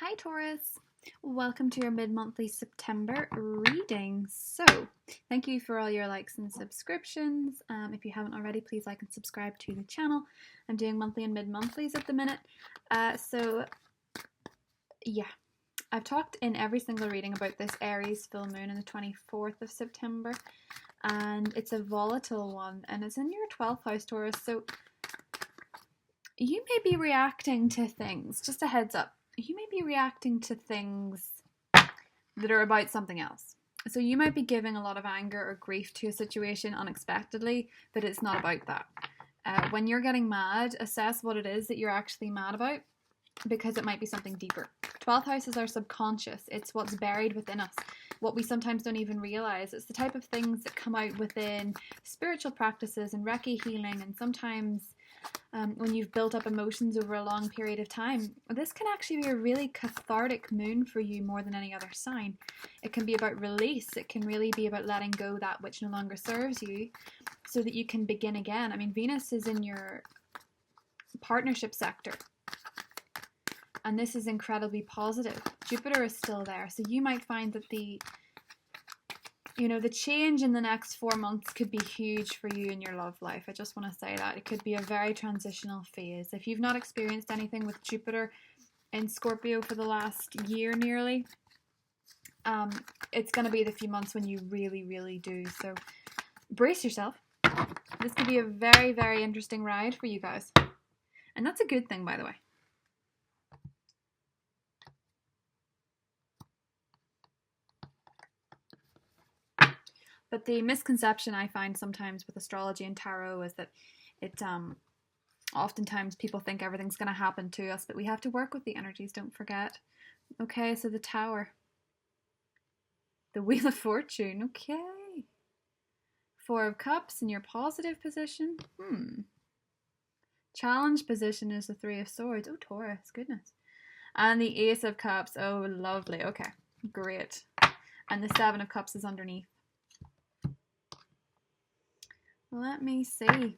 Hi Taurus, welcome to your mid-monthly September reading. So, thank you for all your likes and subscriptions. If you haven't already, please like and subscribe to the channel. I'm doing monthly and mid-monthlies at the minute. I've talked in every single reading about this Aries full moon on the 24th of September, and it's a volatile one, and it's in your 12th house, Taurus. So, you may be reacting to things, just a heads up. You may be reacting to things that are about something else. So you might be giving a lot of anger or grief to a situation unexpectedly, but it's not about that. When you're getting mad, assess what it is that you're actually mad about, because it might be something deeper. 12th house is our subconscious. It's what's buried within us, what we sometimes don't even realize. It's the type of things that come out within spiritual practices and Reiki healing, and sometimes when you've built up emotions over a long period of time. This can actually be a really cathartic moon for you more than any other sign. It can be about release. It can really be about letting go that which no longer serves you so that you can begin again. I mean, Venus is in your partnership sector, and this is incredibly positive. Jupiter is still there, so you might find that the change in the next 4 months could be huge for you in your love life. I just want to say that. It could be a very transitional phase. If you've not experienced anything with Jupiter in Scorpio for the last year nearly, it's going to be the few months when you really, really do. So brace yourself. This could be a very, very interesting ride for you guys. And that's a good thing, by the way. But the misconception I find sometimes with astrology and tarot is that oftentimes people think everything's going to happen to us, but we have to work with the energies, don't forget. Okay, so the Tower. The Wheel of Fortune, okay. 4 of Cups in your positive position. Challenge position is the 3 of Swords. Oh, Taurus, goodness. And the Ace of Cups, oh, lovely, okay, great. And the 7 of Cups is underneath. Let me see.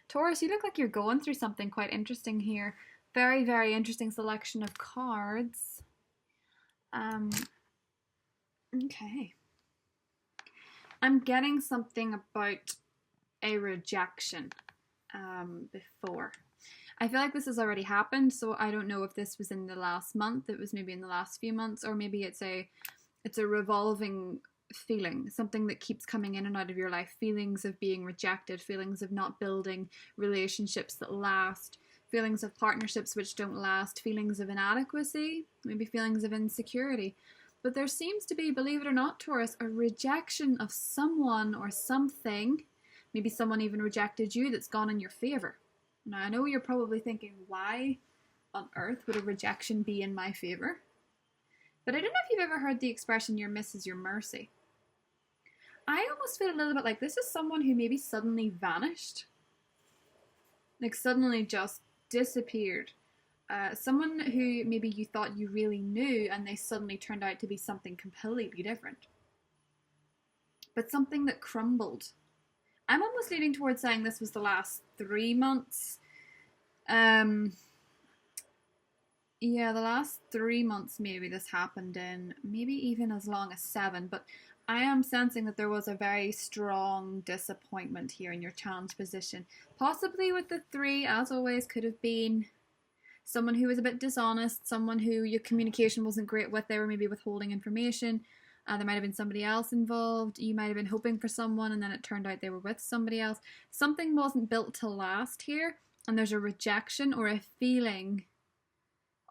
Taurus, you look like you're going through something quite interesting here. Very, very interesting selection of cards. Okay. I'm getting something about a rejection before. I feel like this has already happened, so I don't know if this was in the last month, it was maybe in the last few months, or maybe it's a revolving feeling, something that keeps coming in and out of your life. Feelings of being rejected, feelings of not building relationships that last, feelings of partnerships which don't last, feelings of inadequacy, maybe feelings of insecurity. But there seems to be, believe it or not, Taurus, a rejection of someone or something. Maybe someone even rejected you that's gone in your favor. Now, I know you're probably thinking, why on earth would a rejection be in my favor? But I don't know if you've ever heard the expression, your miss is your mercy. I almost feel a little bit like this is someone who maybe suddenly vanished. Like suddenly just disappeared. Someone who maybe you thought you really knew and they suddenly turned out to be something completely different. But something that crumbled. I'm almost leaning towards saying this was the last 3 months. The last 3 months maybe this happened in, maybe even as long as 7, but I am sensing that there was a very strong disappointment here in your challenge position. Possibly with the 3, as always, could have been someone who was a bit dishonest, someone who your communication wasn't great with, they were maybe withholding information. There might have been somebody else involved. You might have been hoping for someone and then it turned out they were with somebody else. Something wasn't built to last here, and there's a rejection or a feeling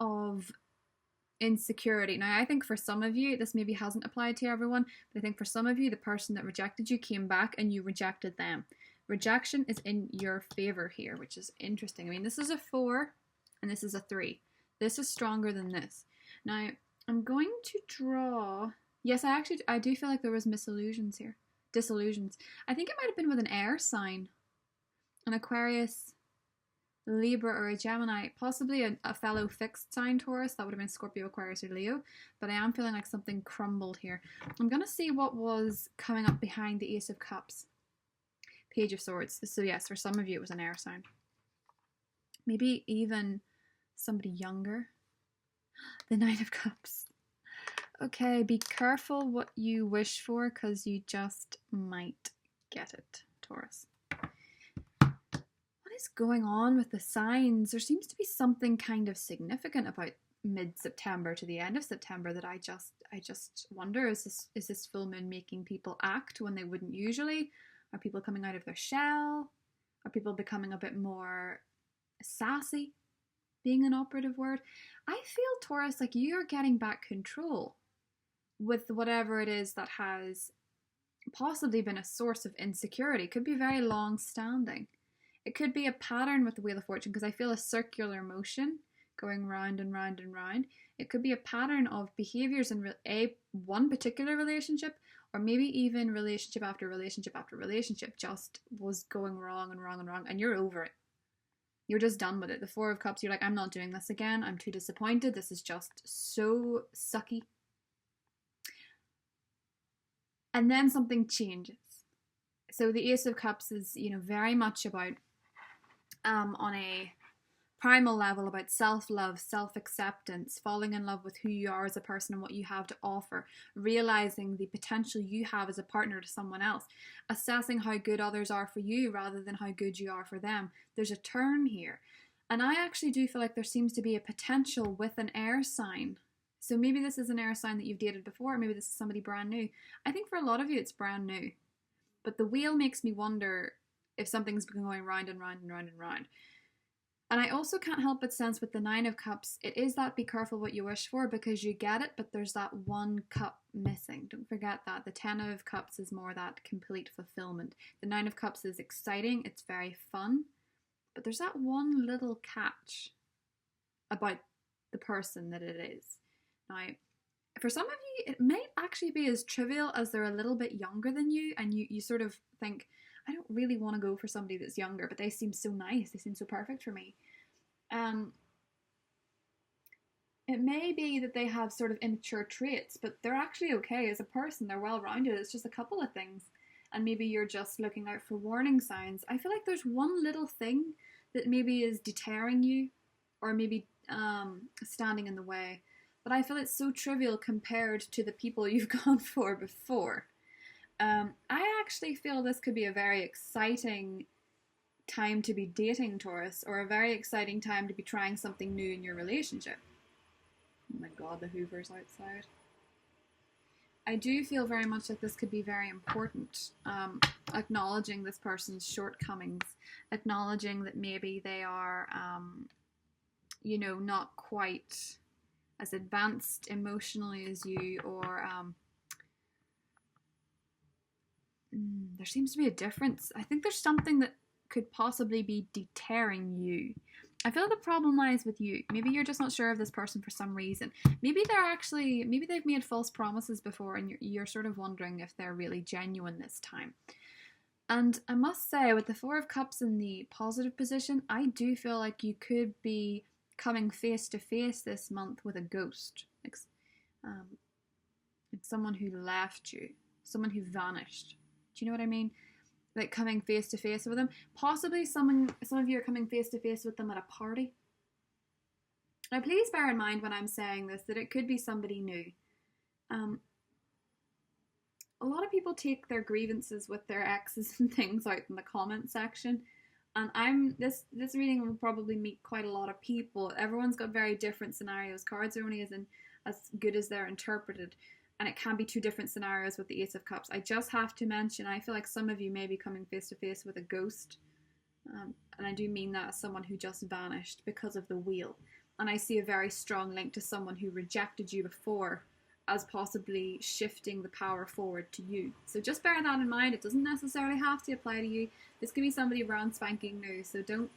of insecurity. Now, I think for some of you, this maybe hasn't applied to everyone, but I think for some of you, the person that rejected you came back and you rejected them. Rejection is in your favor here, which is interesting. I mean, this is a 4 and this is a 3. This is stronger than this. Now, I'm going to draw... Yes, I do feel like there was disillusions here. I think it might have been with an air sign. An Aquarius, Libra, or a Gemini, possibly a fellow fixed sign Taurus. That would have been Scorpio, Aquarius, or Leo. But I am feeling like something crumbled here. I'm going to see what was coming up behind the Ace of Cups. Page of Swords. So yes, for some of you it was an air sign. Maybe even somebody younger. The Nine of Cups. Okay, be careful what you wish for because you just might get it, Taurus. What is going on with the signs? There seems to be something kind of significant about mid-September to the end of September that I just wonder, is this full moon making people act when they wouldn't usually? Are people coming out of their shell? Are people becoming a bit more sassy? Being an operative word. I feel, Taurus, like you're getting back control with whatever it is that has possibly been a source of insecurity. It could be very long standing. It could be a pattern with the Wheel of Fortune, because I feel a circular motion going round and round and round. It could be a pattern of behaviors in one particular relationship, or maybe even relationship after relationship after relationship just was going wrong and wrong and wrong, and you're over it. You're just done with it. The Four of Cups, you're like, I'm not doing this again. I'm too disappointed. This is just so sucky. And then something changes. So the Ace of Cups is, very much about, on a primal level, about self-love, self-acceptance, falling in love with who you are as a person and what you have to offer, realizing the potential you have as a partner to someone else, assessing how good others are for you rather than how good you are for them. There's a turn here. And I actually do feel like there seems to be a potential with an air sign. So maybe this is an air sign that you've dated before, or maybe this is somebody brand new. I think for a lot of you it's brand new. But the wheel makes me wonder if something's been going round and round and round and round. And I also can't help but sense with the Nine of Cups, it is that be careful what you wish for, because you get it, but there's that one cup missing. Don't forget that. The Ten of Cups is more that complete fulfillment. The Nine of Cups is exciting, it's very fun, but there's that one little catch about the person that it is. Now, for some of you, it might actually be as trivial as they're a little bit younger than you, and you sort of think, I don't really want to go for somebody that's younger, but they seem so nice, they seem so perfect for me. It may be that they have sort of immature traits, but they're actually okay as a person, they're well-rounded. It's just a couple of things, and maybe you're just looking out for warning signs. I feel like there's one little thing that maybe is deterring you, or maybe standing in the way, but I feel it's so trivial compared to the people you've gone for before. I actually feel this could be a very exciting time to be dating, Taurus, or a very exciting time to be trying something new in your relationship. Oh my god, the Hoover's outside. I do feel very much like this could be very important. Acknowledging this person's shortcomings, acknowledging that maybe they are, not quite as advanced emotionally as you, or there seems to be a difference. I think there's something that could possibly be deterring you. I feel the problem lies with you. Maybe you're just not sure of this person for some reason. Maybe they've made false promises before, and you're sort of wondering if they're really genuine this time. And I must say, with the Four of Cups in the positive position, I do feel like you could be coming face to face this month with a ghost. Like someone who left you, someone who vanished. Do you know what I mean? Like coming face to face with them. Possibly some of you are coming face to face with them at a party. Now please bear in mind when I'm saying this that it could be somebody new. A lot of people take their grievances with their exes and things out in the comment section. And this reading will probably meet quite a lot of people. Everyone's got very different scenarios. Cards are only as good as they're interpreted. And it can be two different scenarios with the Ace of Cups. I just have to mention, I feel like some of you may be coming face to face with a ghost. And I do mean that as someone who just vanished because of the wheel. And I see a very strong link to someone who rejected you before as possibly shifting the power forward to you. So just bear that in mind. It doesn't necessarily have to apply to you. This could be somebody brand spanking new. So don't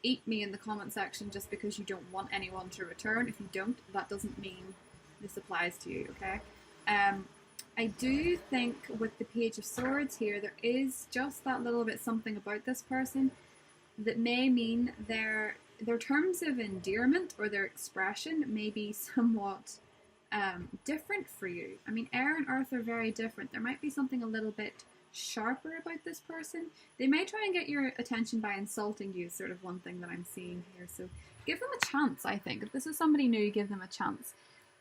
eat me in the comment section just because you don't want anyone to return. If you don't, that doesn't mean this applies to you, okay? I do think with the Page of Swords here, there is just that little bit something about this person that may mean their terms of endearment or their expression may be somewhat different for you. I mean, air and earth are very different. There might be something a little bit sharper about this person. They may try and get your attention by insulting you, sort of one thing that I'm seeing here. So give them a chance, I think. If this is somebody new, give them a chance.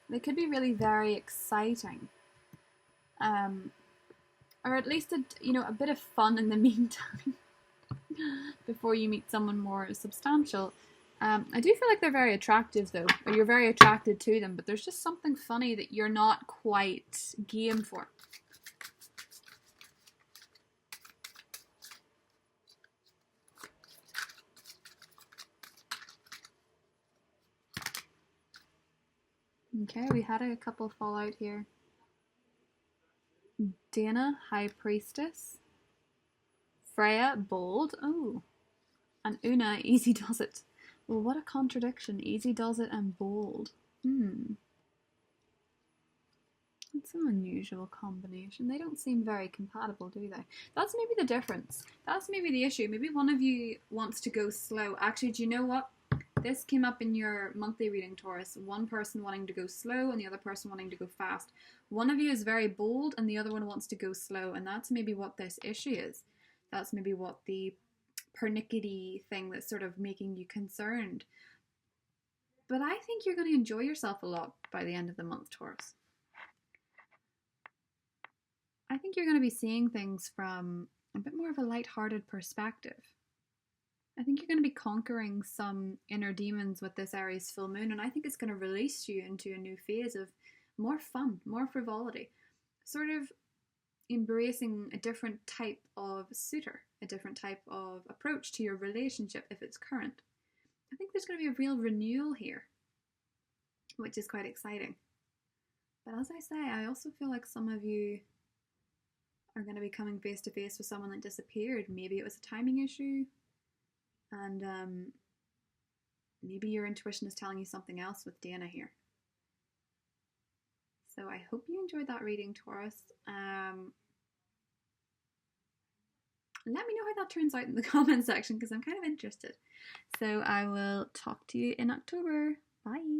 They could be really very exciting. Or at least a bit of fun in the meantime before you meet someone more substantial. I do feel like they're very attractive though, or you're very attracted to them, but there's just something funny that you're not quite game for. Okay, we had a couple fall out here. Dana, High Priestess. Freya, Bold. Oh. And Una, Easy Does It. Well, what a contradiction. Easy Does It and Bold. It's an unusual combination. They don't seem very compatible, do they? That's maybe the difference. That's maybe the issue. Maybe one of you wants to go slow. Actually, do you know what? This came up in your monthly reading, Taurus. One person wanting to go slow and the other person wanting to go fast. One of you is very bold and the other one wants to go slow. And that's maybe what this issue is. That's maybe what the pernickety thing that's sort of making you concerned. But I think you're going to enjoy yourself a lot by the end of the month, Taurus. I think you're going to be seeing things from a bit more of a light-hearted perspective. I think you're going to be conquering some inner demons with this Aries full moon, and I think it's going to release you into a new phase of more fun, more frivolity, sort of embracing a different type of suitor, a different type of approach to your relationship if it's current. I think there's going to be a real renewal here, which is quite exciting. But as I say, I also feel like some of you are going to be coming face to face with someone that disappeared. Maybe it was a timing issue, and maybe your intuition is telling you something else with Dana here. So I hope you enjoyed that reading, Taurus. Let me know how that turns out in the comment section because I'm kind of interested. So I will talk to you in October. Bye.